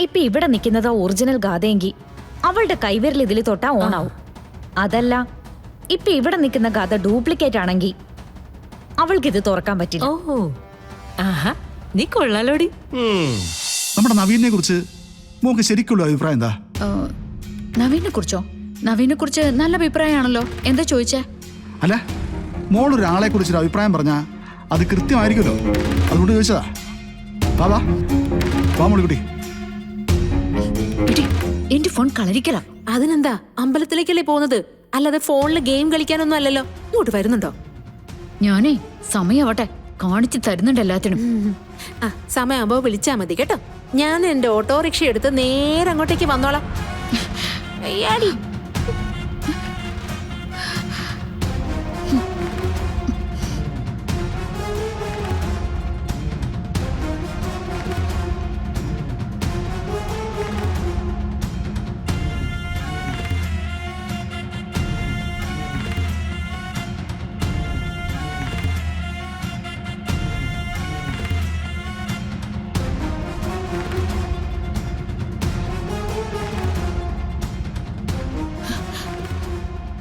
ഇപ്പൊ ഇവിടെ നിൽക്കുന്നതാ ഒറിജിനൽ ഗാഥയെങ്കിൽ അവളുടെ കൈവിരൽ ഇതിൽ തൊട്ടാ ഓണാവും. അതല്ല ഇപ്പൊ ഇവിടെ നിൽക്കുന്ന ഗാഥ ഡ്യൂപ്ലിക്കേറ്റ് ആണെങ്കിൽ അവൾക്ക് ഇത് തുറക്കാൻ പറ്റില്ല. ഓഹോ, ആഹാ, നീ കൊള്ളാലോടി. നമ്മുടെ നവീനെ കുറിച്ച് മോക്ക് ശരിക്കുള്ള അഭിപ്രായം എന്താ? നവീനെ കുറിച്ചോ? നവീനെ കുറിച്ച് നല്ല അഭിപ്രായമാണല്ലോ. എന്താ ചോദിച്ചേ? അല്ല, മോളൊരാളെ കുറിച്ചൊരു അഭിപ്രായം പറഞ്ഞാ അത് കൃത്യമായിരിക്കുമല്ലോ, അതുകൊണ്ട് ചോദിച്ചതാ. വാ മോളിക്കുട്ടി. എന്റെ ഫോൺ കളരിക്കല. അതിനെന്താ, അമ്പലത്തിലേക്കല്ലേ പോകുന്നത്, അല്ലാതെ ഫോണില് ഗെയിം കളിക്കാനൊന്നും അല്ലല്ലോ. ഇങ്ങോട്ട് വരുന്നുണ്ടോ? ഞാനേ സമയാവട്ടെ കാണിച്ചു തരുന്നുണ്ട് എല്ലാത്തിനും. ആ, സമയമാകുമ്പോ വിളിച്ചാ മതി കേട്ടോ. ഞാൻ എന്റെ ഓട്ടോറിക്ഷ എടുത്ത് നേരെ അങ്ങോട്ടേക്ക് വന്നോളാം. അയ്യാടി.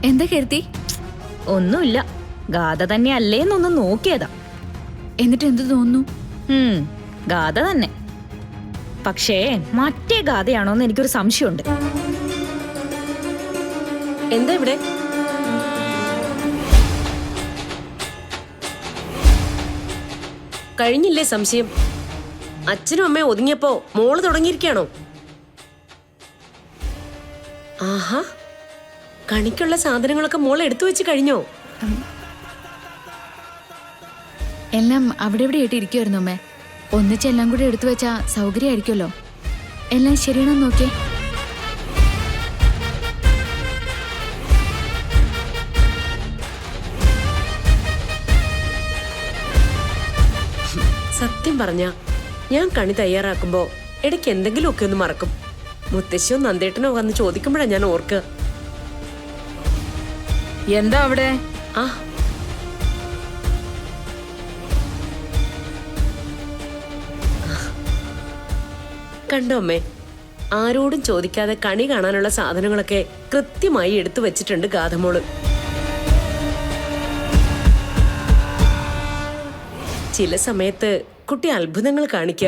എന്താ കരുതി? ഒന്നുമില്ല, ഗാഥ തന്നെ അല്ലേന്നൊന്ന് നോക്കിയതാ. എന്നിട്ട് എന്ത് തോന്നുന്നു? ഗാഥ തന്നെ. പക്ഷേ മറ്റേ ഗാഥയാണോന്ന് എനിക്കൊരു സംശയമുണ്ട്. എന്താ ഇവിടെ? കഴിഞ്ഞില്ലേ സംശയം? അച്ഛനും അമ്മയും ഒതുങ്ങിയപ്പോ മോള് തുടങ്ങിയിരിക്കുകയാണോ? ആഹാ, കണിക്കുള്ള സാധനങ്ങളൊക്കെ മോൾ എടുത്തു വെച്ച് കഴിഞ്ഞോ? എല്ലാം അവിടെ ഇവിടെ ആയിട്ട് ഇരിക്കുമായിരുന്നു അമ്മേ. ഒന്നിച്ച് എല്ലാം കൂടി എടുത്തു വെച്ചാ സൗകര്യമായിരിക്കുമല്ലോ. എല്ലാം ശരിയാണോ നോക്കിയേ. സത്യം പറഞ്ഞ ഞാൻ കണി തയ്യാറാക്കുമ്പോ ഇടയ്ക്ക് എന്തെങ്കിലുമൊക്കെ ഒന്ന് മറക്കും. മുത്തശ്ശിയോ നന്ദേട്ടനോ വന്ന് ചോദിക്കുമ്പോഴാ ഞാൻ ഓർക്കുക. എന്താ അവിടെ? ആ, കണ്ടോ അമ്മേ, ആരോടും ചോദിക്കാതെ കണി കാണാനുള്ള സാധനങ്ങളൊക്കെ കൃത്യമായി എടുത്തു വെച്ചിട്ടുണ്ട് ഗാഥമോള്. ചില സമയത്ത് കുട്ടി അത്ഭുതങ്ങൾ കാണിക്ക.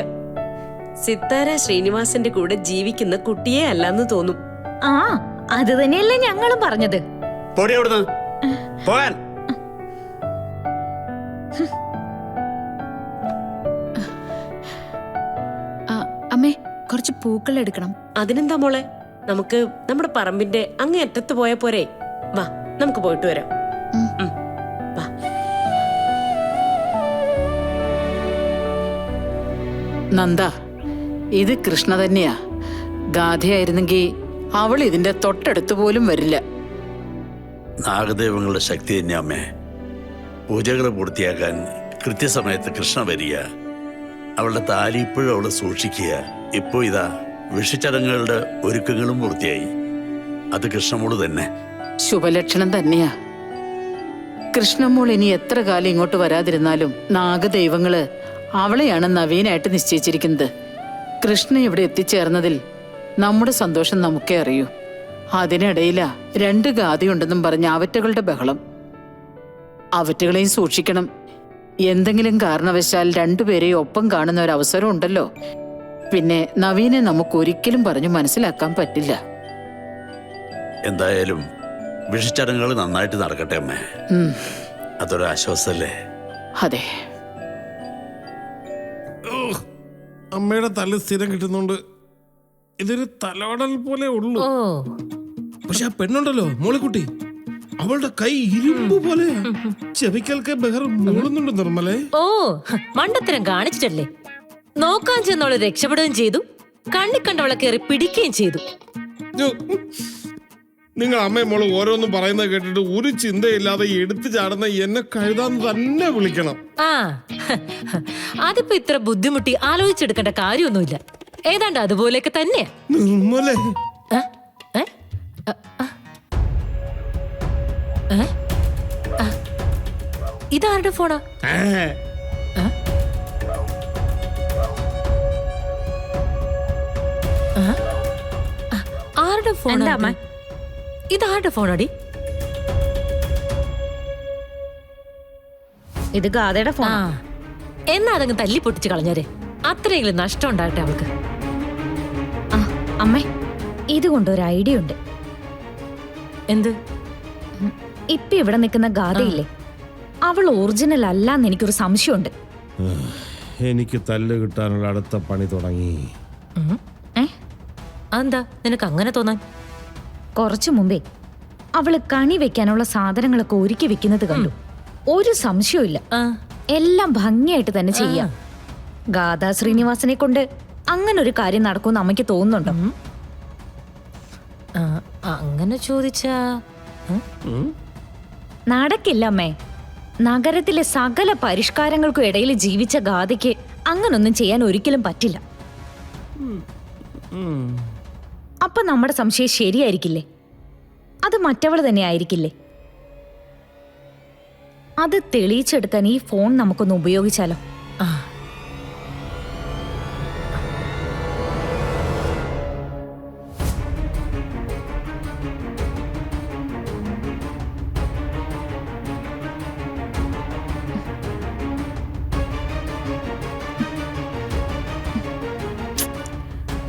സിത്താര ശ്രീനിവാസന്റെ കൂടെ ജീവിക്കുന്ന കുട്ടിയെ അല്ലാന്ന് തോന്നും. ആ, അത് തന്നെയല്ലേ ഞങ്ങളും പറഞ്ഞത്. അമ്മേ, കുറച്ച് പൂക്കൾ എടുക്കണം. അതിനെന്താ മോളെ, നമുക്ക് നമ്മുടെ പറമ്പിന്റെ അങ്ങേ അറ്റത്ത് പോയാ പോരെ? വാ, നമുക്ക് പോയിട്ട് വരാം. വാ. നന്ദ, ഇത് കൃഷ്ണ തന്നെയാ. ഗാഥയായിരുന്നെങ്കിൽ അവൾ ഇതിന്റെ തൊട്ടടുത്ത് പോലും വരില്ല. നാഗദേവങ്ങളുടെ ശക്തി തന്നെ അമ്മേ. പൂജകൾ പൂർത്തിയാക്കാൻ കൃത്യസമയത്ത് കൃഷ്ണ വരിക, അവളുടെ താലി ഇപ്പോഴും അവളെ സൂക്ഷിക്കുക. ഇപ്പോ ഇതാ വിഷുചടങ്ങുകളുടെ ഒരുക്കങ്ങളും പൂർത്തിയായി. അത് കൃഷ്ണമോള് തന്നെ. ശുഭലക്ഷണം തന്നെയാ. കൃഷ്ണമോൾ ഇനി എത്ര കാലം ഇങ്ങോട്ട് വരാതിരുന്നാലും നാഗദൈവങ്ങള് അവളെയാണ് നവീനായിട്ട് നിശ്ചയിച്ചിരിക്കുന്നത്. കൃഷ്ണ ഇവിടെ എത്തിച്ചേർന്നതിൽ നമ്മുടെ സന്തോഷം നമുക്കേ അറിയൂ. അതിനിടയിലാ 2 ഗാഥയുണ്ടെന്നും പറഞ്ഞ അവറ്റകളുടെ ബഹളം. അവറ്റകളെയും സൂക്ഷിക്കണം. എന്തെങ്കിലും കാരണവശാൽ 2 പേരെയും ഒപ്പം കാണുന്ന ഒരു അവസരം ഉണ്ടല്ലോ. പിന്നെ നവീനെ നമുക്ക് ഒരിക്കലും പറഞ്ഞു മനസ്സിലാക്കാൻ പറ്റില്ല. എന്തായാലും വിഷുചടങ്ങുകൾ നന്നായിട്ട് നടക്കട്ടെ അമ്മേ. അതൊരു ആശ്വാസല്ലേ? അതെ. അമ്മയുടെ തല സ്ഥിരം കിട്ടുന്നുണ്ട്. ഇതൊരു തലോടൽ പോലെ ഉള്ളൂ. പക്ഷെ ആ പെണ്ണുണ്ടല്ലോ മോളിക്കുട്ടി, അവളുടെ കൈ ഇരുമ്പ് പോലെയാ. ചെവിക്കൽക്ക് ബഹർ മൂളുന്നുണ്ട് നിർമ്മലേ. ഓ, മണ്ടത്തരം കാണിച്ചിട്ടല്ലേ. നോക്കാൻ ചെന്നവള് രക്ഷപ്പെടുകയും ചെയ്തു, കണ്ണി കണ്ടവളെ കയറി പിടിക്കുകയും ചെയ്തു. നിങ്ങൾ അമ്മയും മോള് ഓരോന്നും പറയുന്നത് കേട്ടിട്ട് ഒരു ചിന്തയില്ലാതെ എടുത്തു ചാടുന്ന എന്നെ കഴുതാന്ന് തന്നെ വിളിക്കണം. ആ, അതിപ്പോ ഇത്ര ബുദ്ധിമുട്ടി ആലോചിച്ചെടുക്കേണ്ട കാര്യമൊന്നുമില്ല. ഏതാണ്ട് അതുപോലെയൊക്കെ തന്നെയാ. നിർമ്മലേ, ഇതാരുടെ ഫോണാ? ആരുടെ ഫോൺ? എന്താ അമ്മ? ഇതാരുടെ ഫോണാടി? ഇത് ഗാഥയുടെ ആ ഫോൺ. എന്നാ അതങ്ങ് തല്ലി പൊട്ടിച്ച് കളഞ്ഞേരെ. അത്രയെങ്കിലും നഷ്ടം ഉണ്ടാകട്ടെ അവൾക്ക്. ആ അമ്മേ, ഇതുകൊണ്ടൊരു ഐഡിയ ഉണ്ട്. എന്ത്? ഇപ്പൊ ഇവിടെ നിൽക്കുന്ന ഗാഥയില്ലേ, അവൾ ഒറിജിനൽ അല്ലാന്ന് എനിക്കൊരു സംശയമുണ്ട്. എനിക്ക് തല്ല് കിട്ടാനുള്ള അടുത്ത പണി തുടങ്ങി. ഏ അതെന്താ നിനക്ക് അങ്ങനെ തോന്നാൻ? കുറച്ചു മുമ്പേ അവള് കണി വെക്കാനുള്ള സാധനങ്ങളൊക്കെ ഒരുക്കി വെക്കുന്നത് കണ്ടു. ഒരു സംശയമില്ല, ആ എല്ലാം ഭംഗിയായിട്ട് തന്നെ ചെയ്യാം. ഗാഥാ ശ്രീനിവാസനെ കൊണ്ട് അങ്ങനെ ഒരു കാര്യം നടക്കുമെന്ന് അമ്മയ്ക്ക് തോന്നുന്നുണ്ടോ? ആ, അങ്ങനെ ചോദിച്ചാ നടക്കില്ല അമ്മേ. നഗരത്തിലെ സകല പരിഷ്കാരങ്ങൾക്കും ഇടയിൽ ജീവിച്ച ഗാഥയ്ക്ക് അങ്ങനൊന്നും ചെയ്യാൻ ഒരിക്കലും പറ്റില്ല. അപ്പൊ നമ്മുടെ സംശയം ശരിയായിരിക്കില്ലേ? അത് മറ്റവള് തന്നെ ആയിരിക്കില്ലേ? അത് തെളിയിച്ചെടുക്കാൻ ഈ ഫോൺ നമുക്കൊന്ന് ഉപയോഗിച്ചാലോ? ആ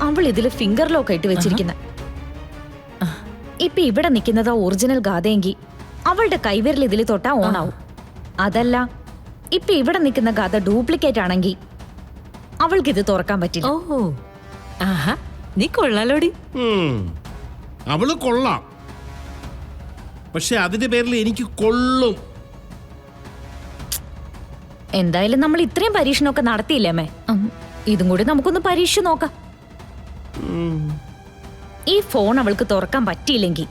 അവൾ ഇതില് ഫിംഗർ ലോക്ക് ആയിട്ട് വെച്ചിരിക്കുന്ന. ഇപ്പൊ ഇവിടെ നിൽക്കുന്നതാ ഒറിജിനൽ ഗാഥയെങ്കിൽ അവളുടെ കൈവിരൽ ഇതിൽ തൊട്ടാ ഓണാവും. അതല്ല, ഇപ്പൊ ഇവിടെ നിൽക്കുന്ന ഗാഥ ഡ്യൂപ്ലിക്കേറ്റ് ആണെങ്കിൽ അവൾക്ക് ഇത് തുറക്കാൻ പറ്റില്ല. ഓ ആഹാ, നീ കൊള്ളാലോടി. അവള് കൊള്ളാം, പക്ഷെ അതിന്റെ പേരിൽ എനിക്ക് കൊള്ളും. എന്തായാലും നമ്മൾ ഇത്രയും പരീക്ഷണമൊക്കെ നടത്തിയില്ലേ അമ്മേ? ഇതും കൂടി നമുക്കൊന്ന് പരീക്ഷിച്ച് നോക്കാം. ഈ ഫോൺ അവൾക്ക് തുറക്കാൻ പറ്റിയില്ലെങ്കിൽ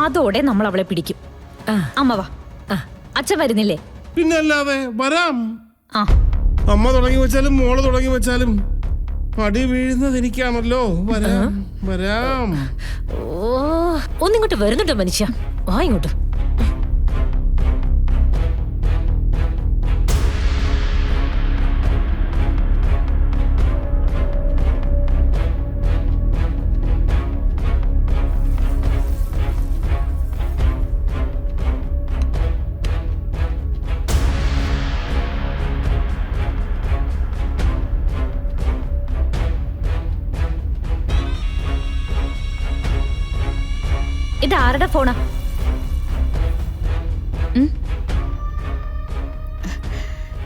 അതോടെ നമ്മൾ അവളെ പിടിക്കും. അമ്മ വാ, അച്ഛൻ വരുന്നില്ലേ? പിന്നെ അല്ലാതെ വരാം. ആ അമ്മ തുടങ്ങി വെച്ചാലും മോള് തുടങ്ങി വെച്ചാലും അടി വീഴുന്നത് എനിക്കാണല്ലോ. വരാം വരാം. ഓ ഒന്നിങ്ങോട്ട് വരുന്നുണ്ടോ മനുഷ്യ? വാ ഇങ്ങോട്ട്. ഇത് ആരുടെ ഫോണാ?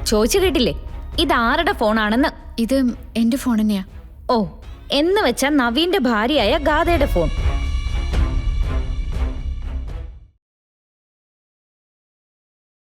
ചോദിച്ചു കേട്ടില്ലേ? ഇത് ആരുടെ ഫോണാണെന്ന്? ഇത് എന്റെ ഫോൺ തന്നെയാ. ഓ, എന്ന് വെച്ചാ നവീന്റെ ഭാര്യയായ ഗാഥയുടെ ഫോൺ.